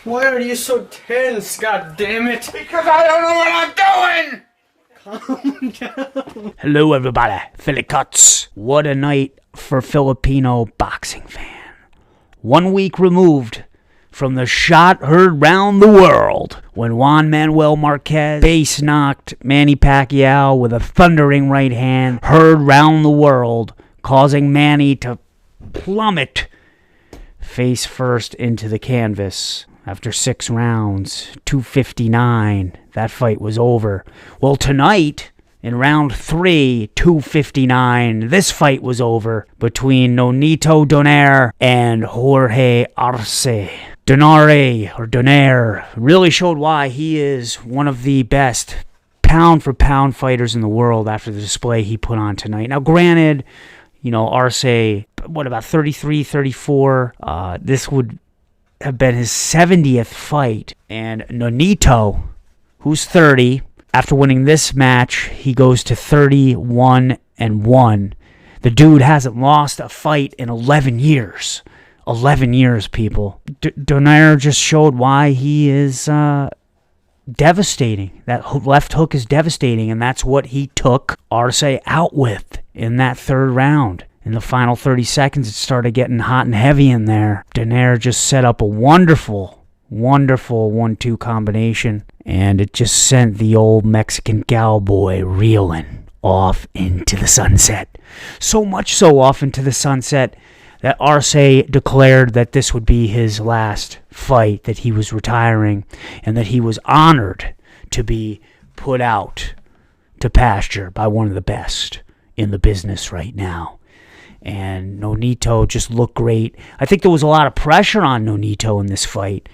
Why are you so tense, god damn it? Because I don't know what I'm doing! Calm down. Hello everybody, Philly Kuts. What a night for Filipino boxing fan. 1 week removed from the shot heard round the world when Juan Manuel Marquez base knocked Manny Pacquiao with a thundering right hand, heard round the world, causing Manny to plummet face first into the canvas. After 6 rounds, 259, that fight was over. Well, tonight, in round 3, 259, this fight was over between Nonito Donaire and Jorge Arce. Donaire really showed why he is one of the best pound-for-pound fighters in the world after the display he put on tonight. Now, granted, Arce, about 33, 34, this would have been his 70th fight. And Nonito, who's 30, after winning this match, he goes to 31-1. The dude hasn't lost a fight in 11 years. 11 years, people. Donaire just showed why he is devastating. That left hook is devastating, and that's what he took Arce out with in that third round. In the final 30 seconds, it started getting hot and heavy in there. Donaire just set up a wonderful 1-2 combination, and it just sent the old Mexican cowboy reeling off into the sunset. So much so off into the sunset that Arce declared that this would be his last fight, that he was retiring, and that he was honored to be put out to pasture by one of the best in the business right now. And Nonito just looked great. I think there was a lot of pressure on Nonito in this fight.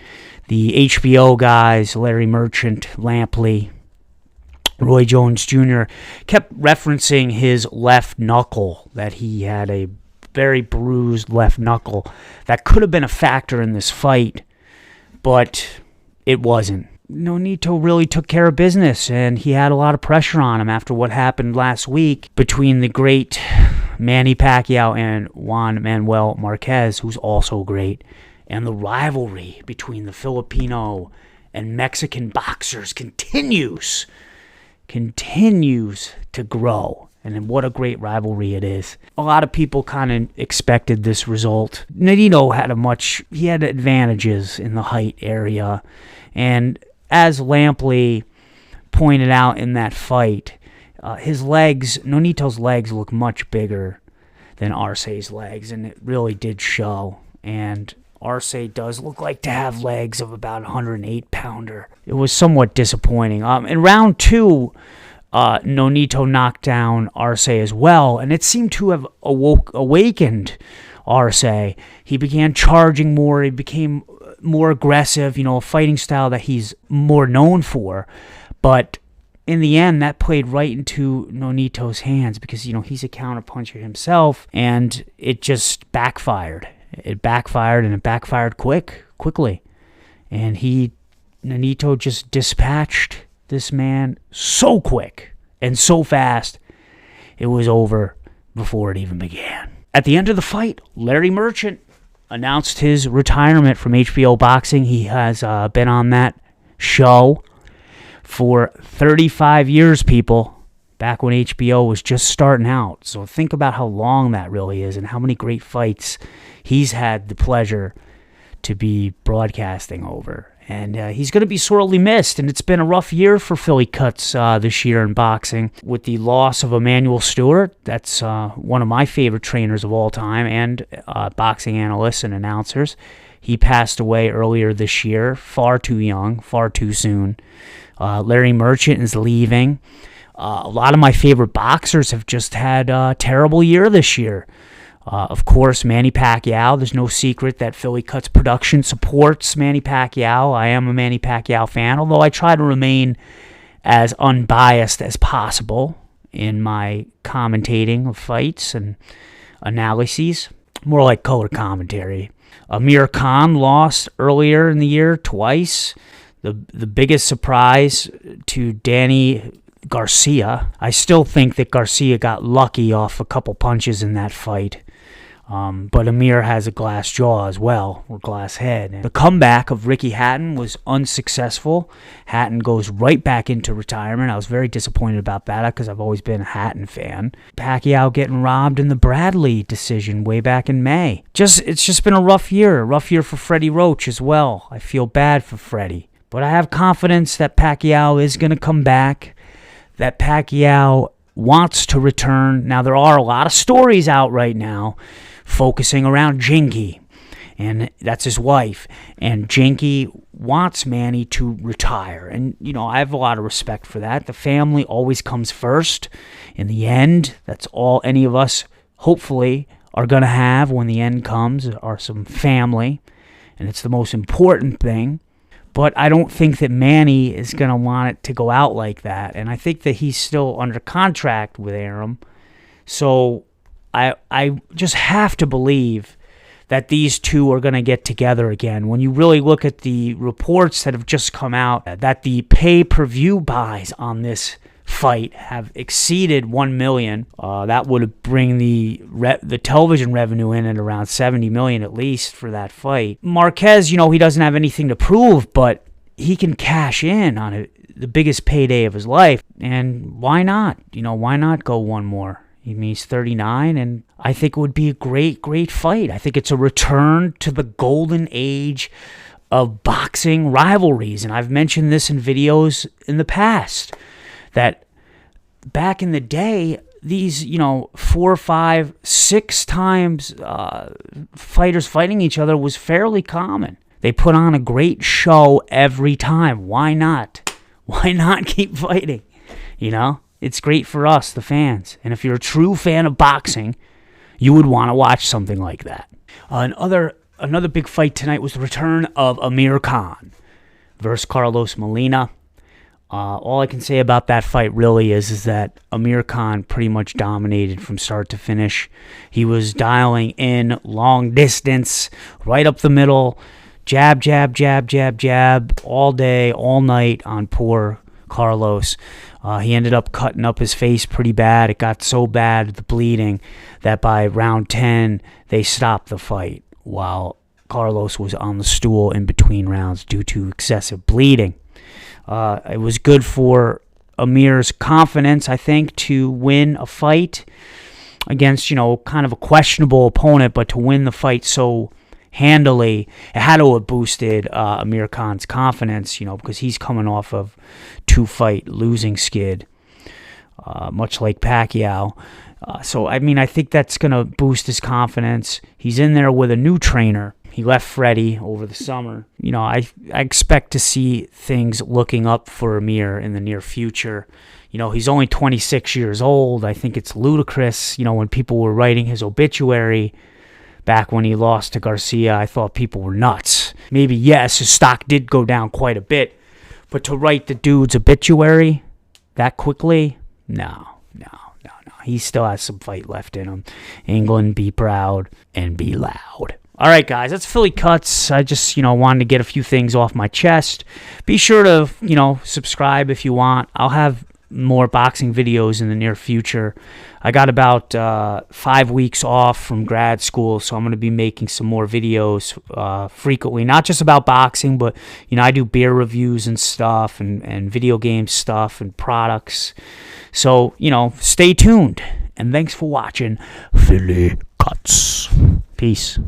The HBO guys, Larry Merchant, Lampley, Roy Jones Jr., kept referencing his left knuckle, that he had a very bruised left knuckle. That could have been a factor in this fight, but it wasn't. Nonito really took care of business, and he had a lot of pressure on him after what happened last week between the great Manny Pacquiao and Juan Manuel Marquez, who's also great. And the rivalry between the Filipino and Mexican boxers continues to grow. And what a great rivalry it is. A lot of people kind of expected this result. Nonito had advantages in the height area. And as Lampley pointed out in that fight, Nonito's legs look much bigger than Arce's legs, and it really did show. And Arce does look like to have legs of about 108-pounder. It was somewhat disappointing. In round 2, Nonito knocked down Arce as well, and it seemed to have awakened Arce. He began charging more. He became more aggressive, a fighting style that he's more known for. But in the end, that played right into Nonito's hands because, he's a counterpuncher himself, and it just backfired. It backfired, and it backfired quickly. And Nonito just dispatched this man so quick and so fast, it was over before it even began. At the end of the fight, Larry Merchant announced his retirement from HBO Boxing. He has been on that show for 35 years, people, back when HBO was just starting out. So think about how long that really is and how many great fights he's had the pleasure to be broadcasting over. And he's going to be sorely missed, and it's been a rough year for Philly Kuts this year in boxing. With the loss of Emmanuel Stewart, that's one of my favorite trainers of all time, and boxing analysts and announcers. He passed away earlier this year, far too young, far too soon. Larry Merchant is leaving. A lot of my favorite boxers have just had a terrible year this year. Of course, Manny Pacquiao. There's no secret that PhillyKutsProduction supports Manny Pacquiao. I am a Manny Pacquiao fan, although I try to remain as unbiased as possible in my commentating of fights and analyses. More like color commentary. Amir Khan lost earlier in the year twice. The biggest surprise to Danny Garcia. I still think that Garcia got lucky off a couple punches in that fight. But Amir has a glass jaw as well, or glass head. And the comeback of Ricky Hatton was unsuccessful. Hatton goes right back into retirement. I was very disappointed about that because I've always been a Hatton fan. Pacquiao getting robbed in the Bradley decision way back in May. It's just been a rough year for Freddie Roach as well. I feel bad for Freddie. But I have confidence that Pacquiao is going to come back, that Pacquiao wants to return. Now, there are a lot of stories out right now focusing around Jinky, and that's his wife. And Jinky wants Manny to retire. And, I have a lot of respect for that. The family always comes first. In the end, that's all any of us, hopefully, are going to have when the end comes, are some family. And it's the most important thing. But I don't think that Manny is going to want it to go out like that. And I think that he's still under contract with Arum. So I just have to believe that these two are going to get together again. When you really look at the reports that have just come out, that the pay-per-view buys on this fight have exceeded 1 million. That would bring the television revenue in at around 70 million at least for that fight. Marquez, he doesn't have anything to prove, but he can cash in on the biggest payday of his life. And why not? Why not go one more? He's 39, and I think it would be a great, great fight. I think it's a return to the golden age of boxing rivalries. And I've mentioned this in videos in the past, that back in the day, these, 4, 5, 6 times fighters fighting each other was fairly common. They put on a great show every time. Why not? Why not keep fighting? It's great for us, the fans. And if you're a true fan of boxing, you would want to watch something like that. Another big fight tonight was the return of Amir Khan versus Carlos Molina. All I can say about that fight really is that Amir Khan pretty much dominated from start to finish. He was dialing in long distance, right up the middle, jab, jab, jab, jab, jab, all day, all night on poor Carlos. He ended up cutting up his face pretty bad. It got so bad, the bleeding, that by round 10, they stopped the fight while Carlos was on the stool in between rounds due to excessive bleeding. It was good for Amir's confidence, I think, to win a fight against, kind of a questionable opponent, but to win the fight so handily, it had to have boosted Amir Khan's confidence, because he's coming off of 2-fight losing skid, much like Pacquiao. So, I think that's going to boost his confidence. He's in there with a new trainer. He left Freddie over the summer. I expect to see things looking up for Amir in the near future. He's only 26 years old. I think it's ludicrous. When people were writing his obituary back when he lost to Garcia, I thought people were nuts. Maybe, yes, his stock did go down quite a bit, but to write the dude's obituary that quickly, no. He still has some fight left in him. England, be proud and be loud. All right, guys, that's Philly Kuts. I just, wanted to get a few things off my chest. Be sure to, subscribe if you want. I'll have more boxing videos in the near future. I got about 5 weeks off from grad school, so I'm going to be making some more videos frequently, not just about boxing, but I do beer reviews and stuff, and video game stuff and products. So stay tuned, and thanks for watching Philly Kuts. Peace.